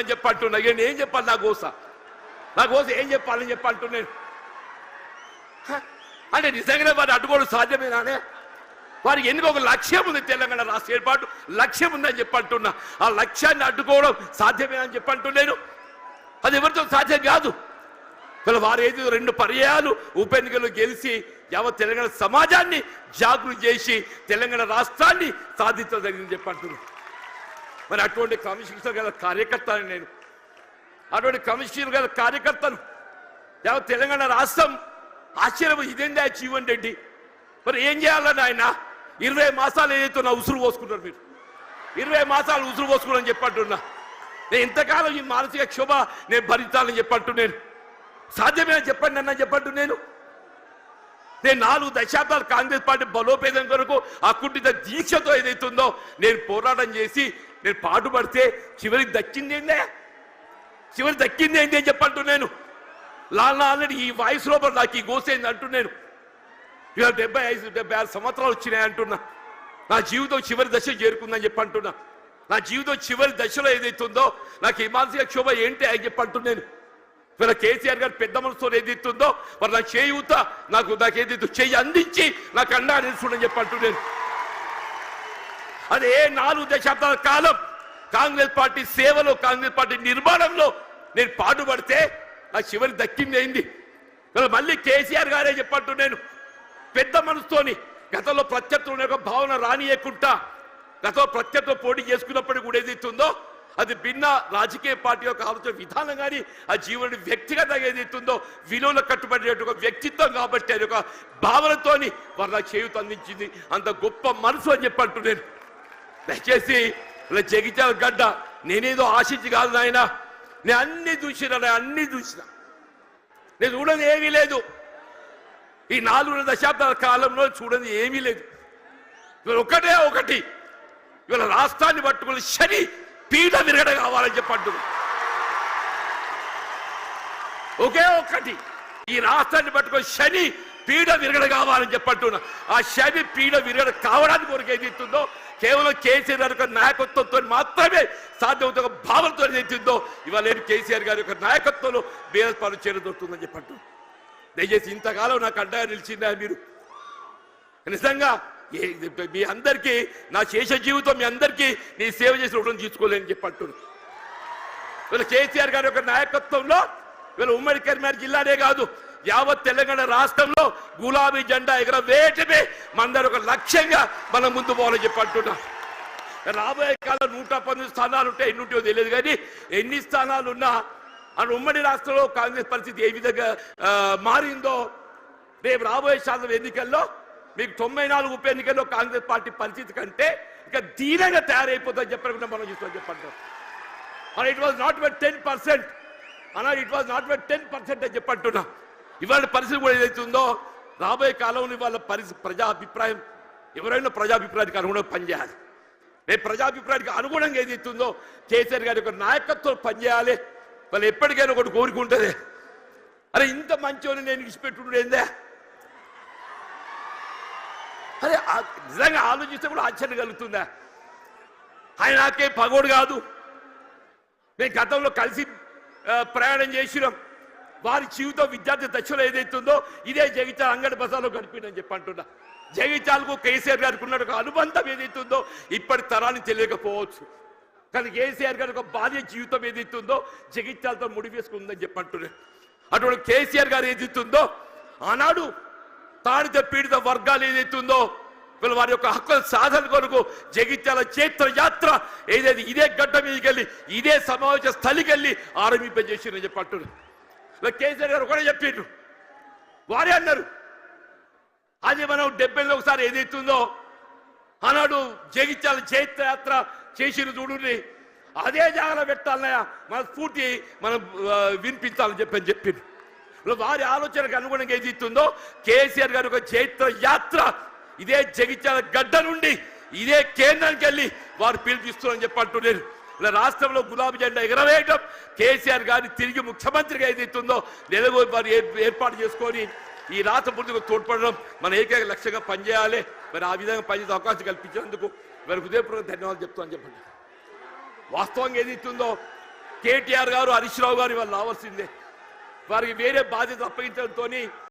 ఉందని చెప్పి అంటున్నా. నేను ఏం చెప్పాలి? నా గోస ఏం చెప్పాలని చెప్పి అంటున్నాను. అంటే నిజంగానే వారు అడ్డుకోవడం సాధ్యమేనానే? వారికి ఎందుకు ఒక లక్ష్యం ఉంది, తెలంగాణ రాష్ట్ర ఏర్పాటు లక్ష్యం ఉందని చెప్పి అంటున్నా. ఆ లక్ష్యాన్ని అడ్డుకోవడం సాధ్యమేనని చెప్పి అంటున్నాను. అది ఎవరితో సాధ్యం కాదు. వారు ఏదో 2 పర్యాయాలు ఉప ఎన్నికలు గెలిచి యావత్ తెలంగాణ సమాజాన్ని జాగృతి చేసి తెలంగాణ రాష్ట్రాన్ని సాధించదగిందని చెప్పి అంటున్నాను. మరి అటువంటి కమిషనర్ గల కార్యకర్తను నేను, అటువంటి కమిషనర్ గల కార్యకర్తను యావత్ తెలంగాణ రాష్ట్రం ఆశ్చర్యం. ఇదేందా జీవన్ రెడ్డి, మరి ఏం చేయాలని ఆయన 20 మాసాలు ఏదైతే నా ఉసురు పోసుకుంటారు మీరు, 20 మాసాలు ఉసురు పోసుకున్నారని చెప్పంటున్నా. నేను ఇంతకాలం ఈ మానసిక క్షోభ నేను భరించాలని చెప్పంటున్నాను. సాధ్యమే చెప్పండి అన్న చెప్పంటు. నేను 4 దశాబ్దాలు కాంగ్రెస్ పార్టీ బలోపేతం కొరకు అకుంఠిత దీక్షతో ఏదైతుందో నేను పోరాటం చేసి నేను పాటుపడితే చివరికి దక్కింది ఏంటి అని చెప్పంటు. నేను ఆల్రెడీ ఈ వాయిస్ లోపల నాకు ఈ గోసేంది అంటున్నాను. ఇవాళ 75-76 సంవత్సరాలు వచ్చినాయి అంటున్నా. నా జీవితం చివరి దశ చేరుకుందని చెప్పి అంటున్నా. నా జీవితం చివరి దశలో ఏదైతుందో నాకు ఈ మానసిక క్షోభ ఏంటి అని చెప్పి అంటున్నాను. ఇవాళ కేసీఆర్ గారు పెద్ద మనసుతో ఏదైతుందో మరి నా చేయూత నాకేదైతే చెయ్యి అందించి నాకు అండా నిలుచుండని చెప్పి అంటున్నాను. అదే 4 దశాబ్దాల కాలం కాంగ్రెస్ పార్టీ సేవలో, కాంగ్రెస్ పార్టీ నిర్మాణంలో నేను పాటుపడితే నా చివరి దక్కింది అయింది. మళ్ళీ కేసీఆర్ గారే చెప్పంటున్నాను. పెద్ద మనసుతోని గతంలో ప్రత్యర్థుల యొక్క భావన రానియకుండా గతంలో ప్రత్యర్థులు పోటీ చేసుకున్నప్పటికీ కూడా ఏదైతుందో అది భిన్న రాజకీయ పార్టీ యొక్క ఆలోచన విధానం కానీ ఆ జీవన వ్యక్తిగతంగా ఏదైతుందో విలువలకు కట్టుబడే ఒక వ్యక్తిత్వం కాబట్టి అది ఒక భావనతోని వారు నాకు చేయూత అందించింది. అంత గొప్ప మనసు అని చెప్పి అంటున్నాను. దయచేసి ఇలా జగిత్యాల గడ్డ నేనేదో ఆశించి కాదు నాయన. నేను అన్ని చూసిన నేను చూడని ఏమీ లేదు. ఈ 4 దశాబ్దాల కాలంలో చూడని ఏమీ లేదు. ఇవాళ ఒకటి ఇవాళ రాష్ట్రాన్ని పట్టుకుని శని పీడ విరగడ కావాలని చెప్పంటు. ఒకే ఒకటి ఈ రాష్ట్రాన్ని పట్టుకొని శని పీడ విరగడ కావాలని చెప్పంటున్నా. ఆ శని పీడ విరగడ కావడానికి కొరకు ఏదైతుందో కేవలం కేసీఆర్ గారి యొక్క నాయకత్వంతో మాత్రమే సాధ్యమవుతున్న భావనతో ఏదైతుందో ఇవాళ కేసీఆర్ గారి యొక్క నాయకత్వంలో బీఆర్ఎస్ పార్టీ చేరదొరుకుతుందని చెప్పంటు. దయచేసి ఇంతకాలం నాకు అండగా నిలిచిందా మీరు? నిజంగా మీ అందరికీ నా శేష జీవితం మీ అందరికీ నీ సేవ చేసి రుణం తీసుకోలేని చెప్పంటున్నాను. వీళ్ళ కేసీఆర్ గారి యొక్క నాయకత్వంలో వీళ్ళ ఉమ్మడి కరీంనగర్ జిల్లానే కాదు యావత్ తెలంగాణ రాష్ట్రంలో గులాబీ జెండా ఎగరవేయటమే మనందరూ ఒక లక్ష్యంగా మనం ముందు పోవాలని చెప్పంటున్నాం. రాబోయే కాలం 119 స్థానాలు ఉంటాయి, ఎన్ని ఉంటాయో తెలియదు. కానీ ఎన్ని స్థానాలు ఉన్నా అని ఉమ్మడి రాష్ట్రంలో కాంగ్రెస్ పరిస్థితి ఏ విధంగా మారిందో రేపు రాబోయే శాతం ఎన్నికల్లో మీకు 94 ఉప ఎన్నికల్లో కాంగ్రెస్ పార్టీ పరిస్థితి కంటే ఇక దీనంగా తయారైపోతుందని చెప్పకుండా మనం చూస్తామని చెప్పంటాం. It was not but 10% it was not but 10% అని చెప్పంటున్నా. ఇవాళ పరిస్థితి కూడా ఏదైతుందో రాబోయే కాలంలో ఇవాళ ప్రజాభిప్రాయం ఎవరైనా ప్రజాభిప్రాయానికి అనుగుణంగా పనిచేయాలి. రేపు ప్రజాభిప్రాయానికి అనుగుణంగా ఏదైతుందో కేసీఆర్ గారి యొక్క నాయకత్వం పనిచేయాలి. వాళ్ళు ఎప్పటికైనా ఒకటి కోరుకుంటుంది, అరే ఇంత మంచివాడిని నేను ఇచ్చిపెట్టుండే ఏందే. అరే నిజంగా ఆలోచిస్తే కూడా ఆశ్చర్యం కలుగుతుందా? ఆయన నాకే పగోడు కాదు. మేము గతంలో కలిసి ప్రయాణం చేసినాం. వారి జీవితం విద్యార్థి దశలో ఏదైతుందో ఇదే జగిత్యాల అంగడి బజార్లో గడిపిందని చెప్పి అంటున్నా. జగిత్యాలకు కేసీఆర్ గారికి ఉన్న ఒక అనుబంధం ఏదైతుందో ఇప్పటి తరాన్ని తెలియకపోవచ్చు. కానీ కేసీఆర్ గారి ఒక భార్య జీవితం ఏదైతుందో జగిత్యాలతో ముడివేసుకుందని చెప్పి అంటున్నాను. అటువంటి కేసీఆర్ గారు ఏదైతుందో ఆనాడు తాడిత పీడిత వర్గాలు ఏదైతుందో వీళ్ళు వారి యొక్క హక్కుల సాధన కొరకు జగిత్యాల చైత్ర యాత్ర ఏదైతే ఇదే గడ్డ మీదకి వెళ్ళి ఇదే సమావేశ స్థలికి వెళ్ళి ఆరంభింపజేసిందని చెప్పి అంటున్నారు. కేసీఆర్ గారు కూడా చెప్పిండ్రు, వారే అన్నారు అది మనం 70లో ఒకసారి ఏదైతుందో ఆనాడు జగిత్యాల చైత్ర యాత్ర చేసిన చూడుని అదే జాగ్రత్త పెట్టాలన్నయ్య మన స్ఫూర్తి మనం వినిపించాలని చెప్పిండ్రు. వారి ఆలోచనకు అనుగుణంగా ఏదైతుందో కేసీఆర్ గారి ఒక చైత్ర యాత్ర ఇదే జగిత్యాల గడ్డ నుండి ఇదే కేంద్రానికి వెళ్ళి వారు పిలిపిస్తున్నారని చెప్పి అంటున్నారు. ఇలా రాష్ట్రంలో గులాబీ జెండా ఎగరవేయడం కేసీఆర్ గారిని తిరిగి ముఖ్యమంత్రిగా ఏదైతుందో నెలగొని వారు ఏర్పాటు చేసుకొని ఈ రాష్ట్ర పూర్తిగా తోడ్పడడం మన ఏకైక లక్ష్యంగా పనిచేయాలి. మరి ఆ విధంగా పనిచేసే అవకాశం కల్పించినందుకు మరి హృదయపూర్వక ధన్యవాదాలు చెప్తామని చెప్పండి. వాస్తవంగా ఏదైతుందో కేటీఆర్ గారు హరీష్ రావు గారు వాళ్ళు రావాల్సిందే. వారికి వేరే బాధ్యత అప్పగించడంతో